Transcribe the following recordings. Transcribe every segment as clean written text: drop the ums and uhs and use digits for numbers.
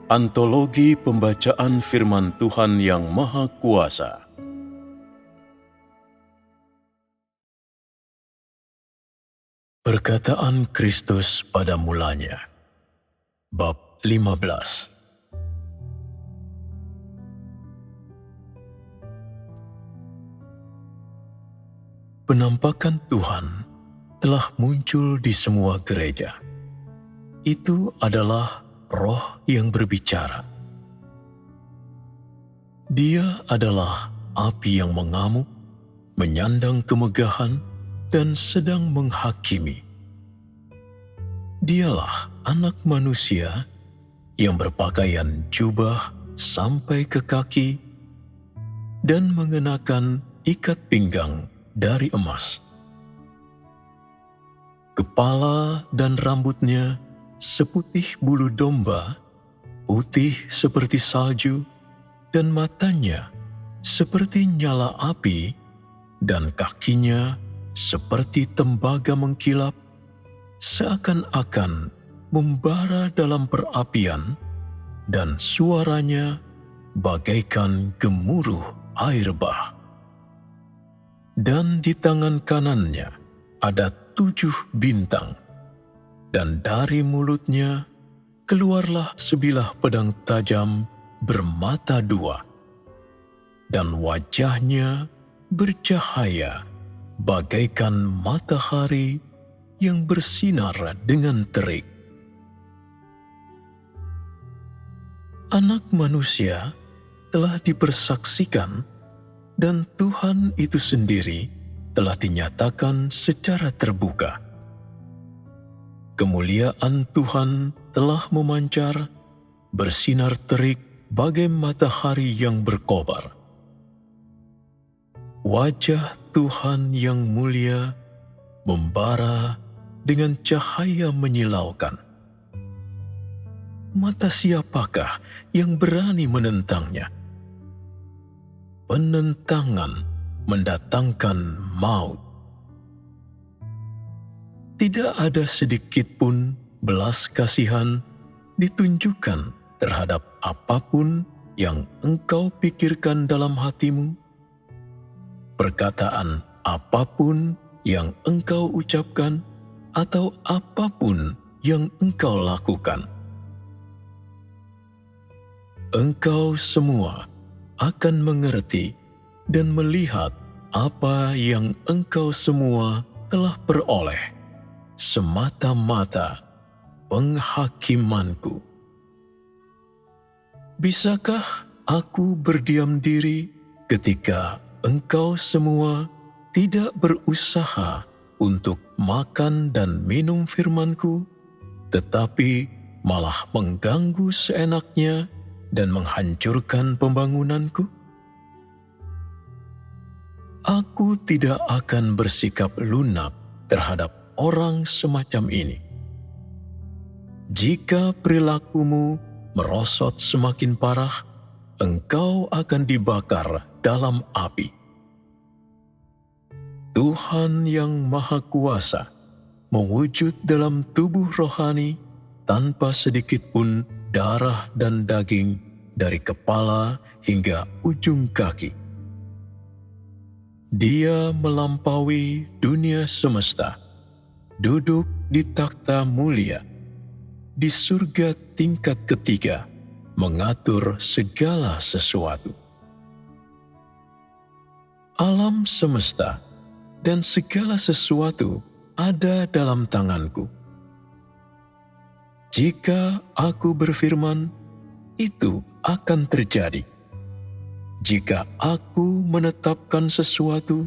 Antologi Pembacaan Firman Tuhan yang Maha Kuasa. Perkataan Kristus pada mulanya. Bab 15. Penampakan Tuhan telah muncul di semua gereja. Itu adalah Roh yang berbicara. Dia adalah api yang mengamuk, menyandang kemegahan, dan sedang menghakimi. Dialah Anak Manusia yang berpakaian jubah sampai ke kaki dan mengenakan ikat pinggang dari emas. Kepala dan rambutnya seputih bulu domba, putih seperti salju, dan matanya seperti nyala api, dan kakinya seperti tembaga mengkilap, seakan-akan membara dalam perapian, dan suaranya bagaikan gemuruh air bah. Dan di tangan kanannya ada 7 bintang, dan dari mulutnya keluarlah sebilah pedang tajam bermata 2, dan wajahnya bercahaya bagaikan matahari yang bersinar dengan terik. Anak Manusia telah dipersaksikan, dan Tuhan itu sendiri telah dinyatakan secara terbuka. Kemuliaan Tuhan telah memancar, bersinar terik bagai matahari yang berkobar. Wajah Tuhan yang mulia membara dengan cahaya menyilaukan. Mata siapakah yang berani menentangnya? Penentangan mendatangkan maut. Tidak ada sedikit pun belas kasihan ditunjukkan terhadap apapun yang engkau pikirkan dalam hatimu, perkataan apapun yang engkau ucapkan, atau apapun yang engkau lakukan. Engkau semua akan mengerti dan melihat apa yang engkau semua telah peroleh, semata-mata penghakimanku. Bisakah aku berdiam diri ketika engkau semua tidak berusaha untuk makan dan minum firman-Ku, tetapi malah mengganggu seenaknya dan menghancurkan pembangunan-Ku? Aku tidak akan bersikap lunak terhadap orang semacam ini. Jika perilakumu merosot semakin parah, engkau akan dibakar dalam api. Tuhan yang Maha Kuasa mewujud dalam tubuh rohani tanpa sedikit pun darah dan daging dari kepala hingga ujung kaki. Dia melampaui dunia semesta, duduk di takhta mulia, di surga tingkat ketiga, mengatur segala sesuatu. Alam semesta dan segala sesuatu ada dalam tanganku. Jika aku berfirman, itu akan terjadi. Jika aku menetapkan sesuatu,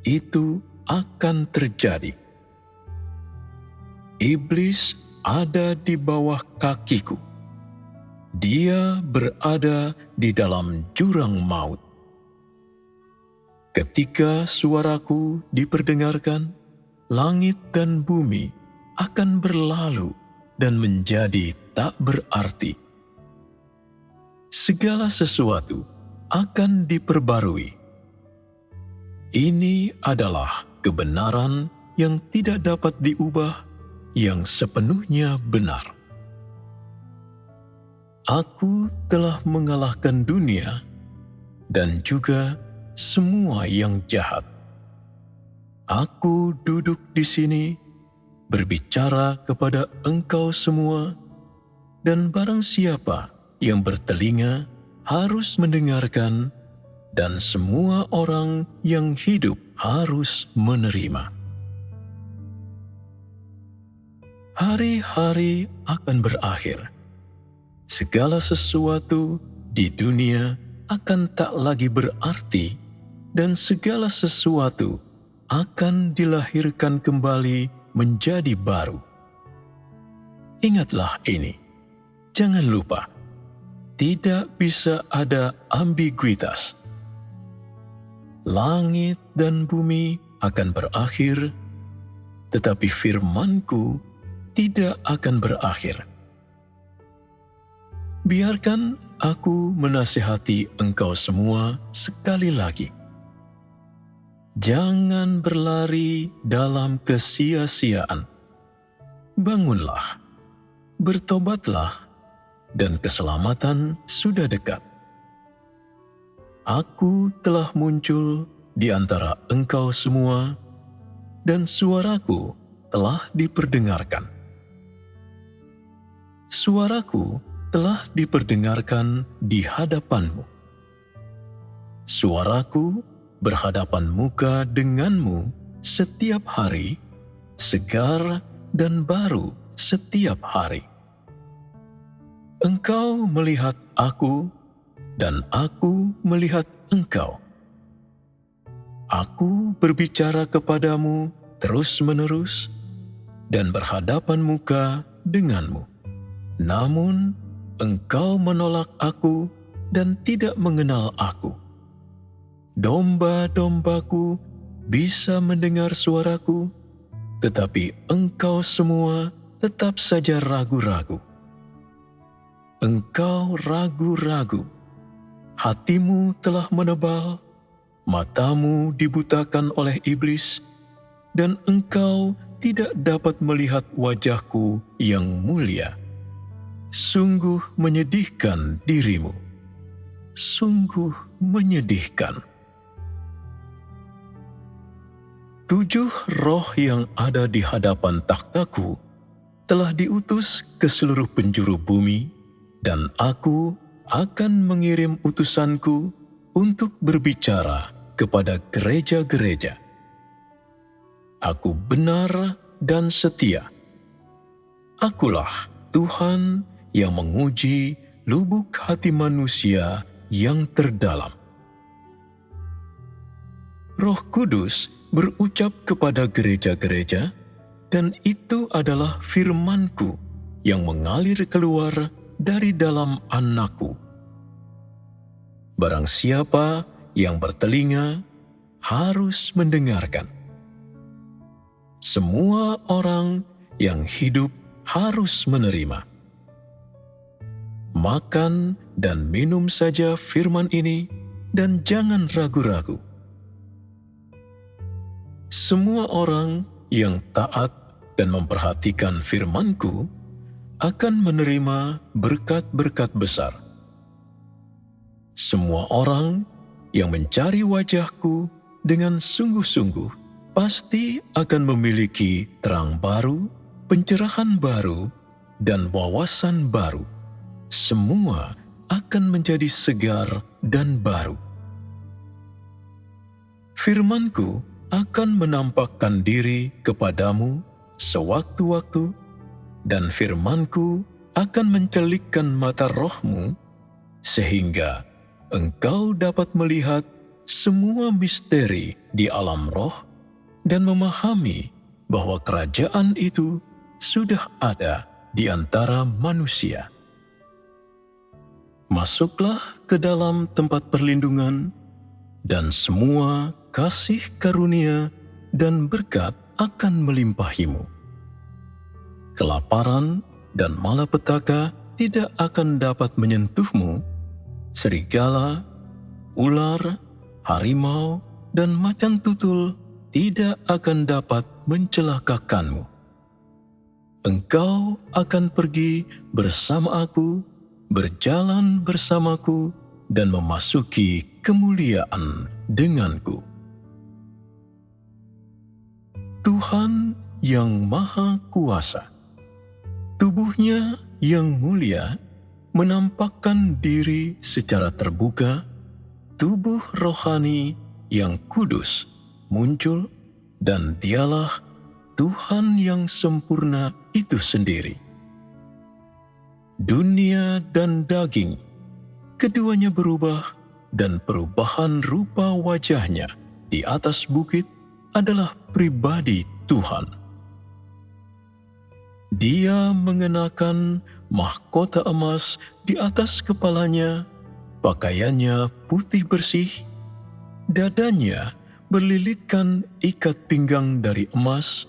itu akan terjadi. Iblis ada di bawah kakiku. Dia berada di dalam jurang maut. Ketika suaraku diperdengarkan, langit dan bumi akan berlalu dan menjadi tak berarti. Segala sesuatu akan diperbarui. Ini adalah kebenaran yang tidak dapat diubah, yang sepenuhnya benar. Aku telah mengalahkan dunia dan juga semua yang jahat. Aku duduk di sini berbicara kepada engkau semua, dan barang siapa yang bertelinga harus mendengarkan, dan semua orang yang hidup harus menerima. Hari-hari akan berakhir. Segala sesuatu di dunia akan tak lagi berarti, dan segala sesuatu akan dilahirkan kembali menjadi baru. Ingatlah ini, jangan lupa, tidak bisa ada ambiguitas. Langit dan bumi akan berakhir, tetapi firman-Ku tidak akan berakhir. Biarkan aku menasihati engkau semua sekali lagi. Jangan berlari dalam kesia-siaan. Bangunlah, bertobatlah, dan keselamatan sudah dekat. Aku telah muncul di antara engkau semua, dan suaraku telah diperdengarkan. Suaraku telah diperdengarkan di hadapanmu. Suaraku berhadapan muka denganmu setiap hari, segar dan baru setiap hari. Engkau melihat aku, dan aku melihat engkau. Aku berbicara kepadamu terus-menerus dan berhadapan muka denganmu. Namun, engkau menolak aku dan tidak mengenal aku. Domba-dombaku bisa mendengar suaraku, tetapi engkau semua tetap saja ragu-ragu. Engkau ragu-ragu, hatimu telah menebal, matamu dibutakan oleh iblis, dan engkau tidak dapat melihat wajahku yang mulia. Sungguh menyedihkan dirimu, sungguh menyedihkan. 7 roh yang ada di hadapan takhtaku telah diutus ke seluruh penjuru bumi, dan aku akan mengirim utusanku untuk berbicara kepada gereja-gereja. Aku benar dan setia. Akulah Tuhan yang menguji lubuk hati manusia yang terdalam. Roh Kudus berucap kepada gereja-gereja, dan itu adalah firman-Ku yang mengalir keluar dari dalam Anak-Ku. Barang siapa yang bertelinga harus mendengarkan. Semua orang yang hidup harus menerima. Makan dan minum saja firman ini, dan jangan ragu-ragu. Semua orang yang taat dan memperhatikan firman-Ku akan menerima berkat-berkat besar. Semua orang yang mencari wajah-Ku dengan sungguh-sungguh pasti akan memiliki terang baru, pencerahan baru, dan wawasan baru. Semua akan menjadi segar dan baru. Firman-Ku akan menampakkan diri kepadamu sewaktu-waktu, dan firman-Ku akan mencelikkan mata rohmu, sehingga engkau dapat melihat semua misteri di alam roh dan memahami bahwa kerajaan itu sudah ada di antara manusia. Masuklah ke dalam tempat perlindungan, dan semua kasih karunia dan berkat akan melimpahimu. Kelaparan dan malapetaka tidak akan dapat menyentuhmu. Serigala, ular, harimau, dan macan tutul tidak akan dapat mencelakakanmu. Engkau akan pergi bersama aku berjalan bersamaku dan memasuki kemuliaan denganku. Tuhan yang Maha Kuasa, tubuhnya yang mulia menampakkan diri secara terbuka. Tubuh rohani yang kudus muncul, dan dialah Tuhan yang sempurna itu sendiri. Dunia dan daging, keduanya berubah, dan perubahan rupa wajahnya di atas bukit adalah pribadi Tuhan. Dia mengenakan mahkota emas di atas kepalanya, pakaiannya putih bersih, dadanya berlilitkan ikat pinggang dari emas,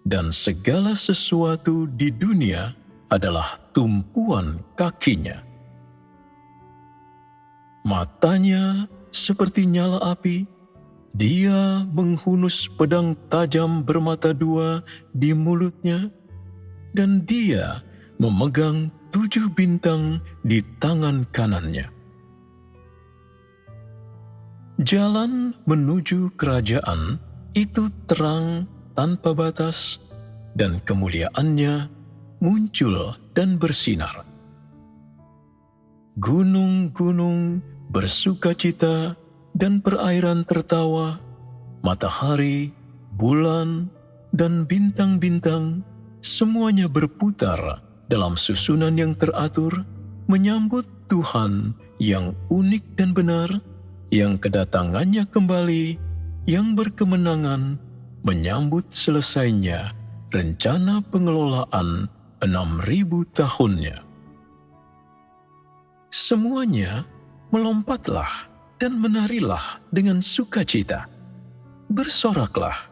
dan segala sesuatu di dunia adalah tumpuan kakinya. Matanya seperti nyala api, dia menghunus pedang tajam bermata dua di mulutnya, dan dia memegang 7 bintang di tangan kanannya. Jalan menuju kerajaan itu terang tanpa batas, dan kemuliaannya muncul dan bersinar. Gunung-gunung bersukacita dan perairan tertawa, matahari, bulan, dan bintang-bintang semuanya berputar dalam susunan yang teratur, menyambut Tuhan yang unik dan benar, yang kedatangannya kembali, yang berkemenangan, menyambut selesainya rencana pengelolaan 6.000 tahunnya. Semuanya melompatlah dan menarilah dengan sukacita. Bersoraklah,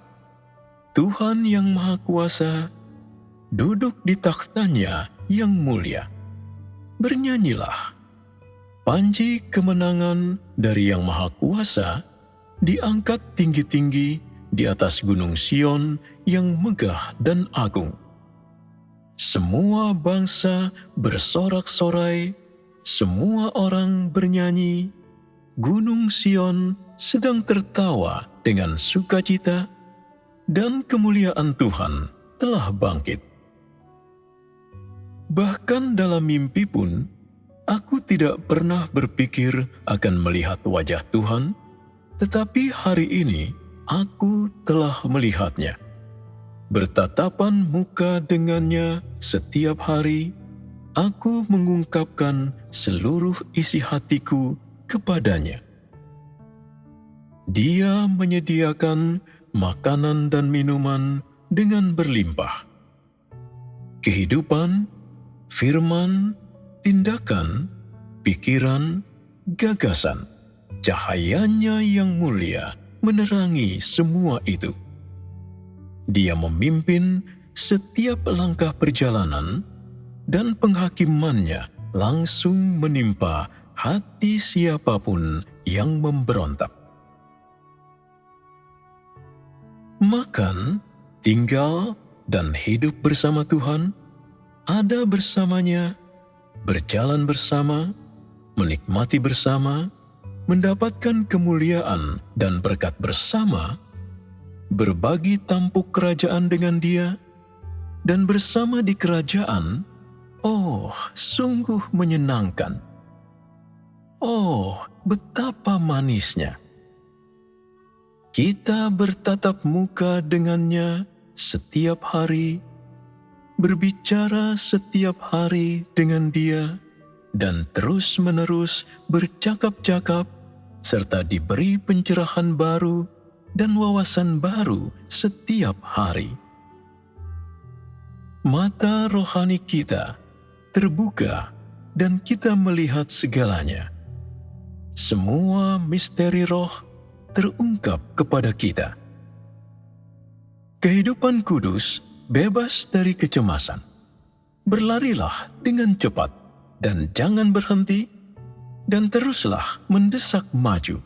Tuhan yang Maha Kuasa duduk di takhtanya yang mulia. Bernyanyilah, panji kemenangan dari Yang Maha Kuasa diangkat tinggi-tinggi di atas gunung Sion yang megah dan agung. Semua bangsa bersorak-sorai, semua orang bernyanyi, Gunung Sion sedang tertawa dengan sukacita, dan kemuliaan Tuhan telah bangkit. Bahkan dalam mimpi pun, aku tidak pernah berpikir akan melihat wajah Tuhan, tetapi hari ini aku telah melihatnya. Bertatapan muka dengannya setiap hari, aku mengungkapkan seluruh isi hatiku kepadanya. Dia menyediakan makanan dan minuman dengan berlimpah. Kehidupan, firman, tindakan, pikiran, gagasan, cahayanya yang mulia menerangi semua itu. Dia memimpin setiap langkah perjalanan, dan penghakimannya langsung menimpa hati siapapun yang memberontak. Makan, tinggal, dan hidup bersama Tuhan, ada bersamanya, berjalan bersama, menikmati bersama, mendapatkan kemuliaan dan berkat bersama, berbagi tampuk kerajaan dengan Dia, dan bersama di kerajaan, oh, sungguh menyenangkan. Oh, betapa manisnya. Kita bertatap muka dengannya setiap hari, berbicara setiap hari dengan Dia, dan terus-menerus bercakap-cakap, serta diberi pencerahan baru dan wawasan baru setiap hari. Mata rohani kita terbuka dan kita melihat segalanya. Semua misteri roh terungkap kepada kita. Kehidupan kudus bebas dari kecemasan. Berlarilah dengan cepat dan jangan berhenti, dan teruslah mendesak maju.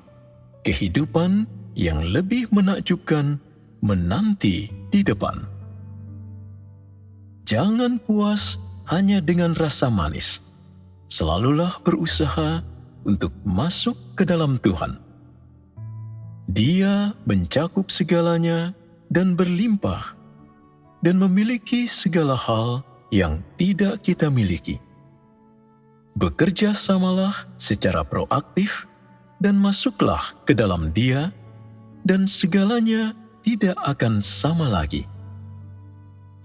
Kehidupan yang lebih menakjubkan menanti di depan. Jangan puas hanya dengan rasa manis. selalulah berusaha untuk masuk ke dalam Tuhan. Dia mencakup segalanya dan berlimpah, dan memiliki segala hal yang tidak kita miliki. Bekerja samalah secara proaktif dan masuklah ke dalam Dia, dan segalanya tidak akan sama lagi.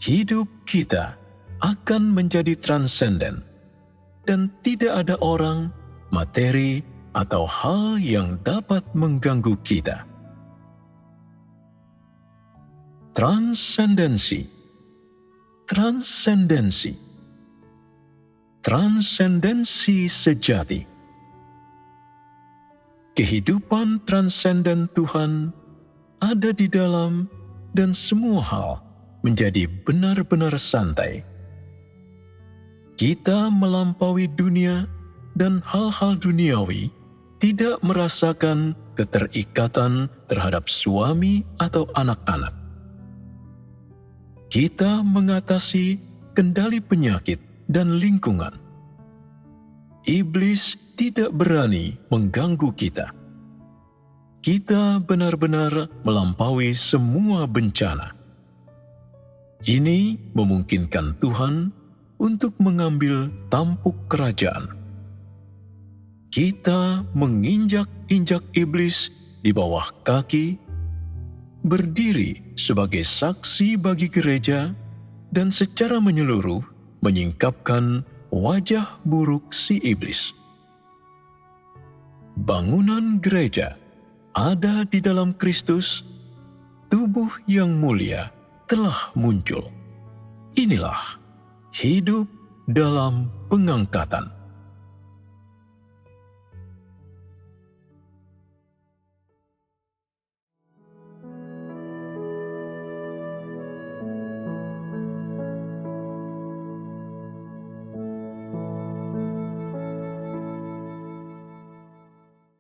Hidup kita akan menjadi transenden, dan tidak ada orang, materi, atau hal yang dapat mengganggu kita. Transendensi. Transendensi. Transendensi sejati. Kehidupan transenden Tuhan ada di dalam, dan semua hal menjadi benar-benar santai. Kita melampaui dunia dan hal-hal duniawi, tidak merasakan keterikatan terhadap suami atau anak-anak. Kita mengatasi kendali penyakit dan lingkungan. Iblis tidak berani mengganggu kita. Kita benar-benar melampaui semua bencana. Ini memungkinkan Tuhan untuk mengambil tampuk kerajaan. Kita menginjak-injak iblis di bawah kaki, berdiri sebagai saksi bagi gereja, dan secara menyeluruh menyingkapkan wajah buruk si iblis. Bangunan gereja ada di dalam Kristus, tubuh yang mulia telah muncul. Inilah hidup dalam pengangkatan.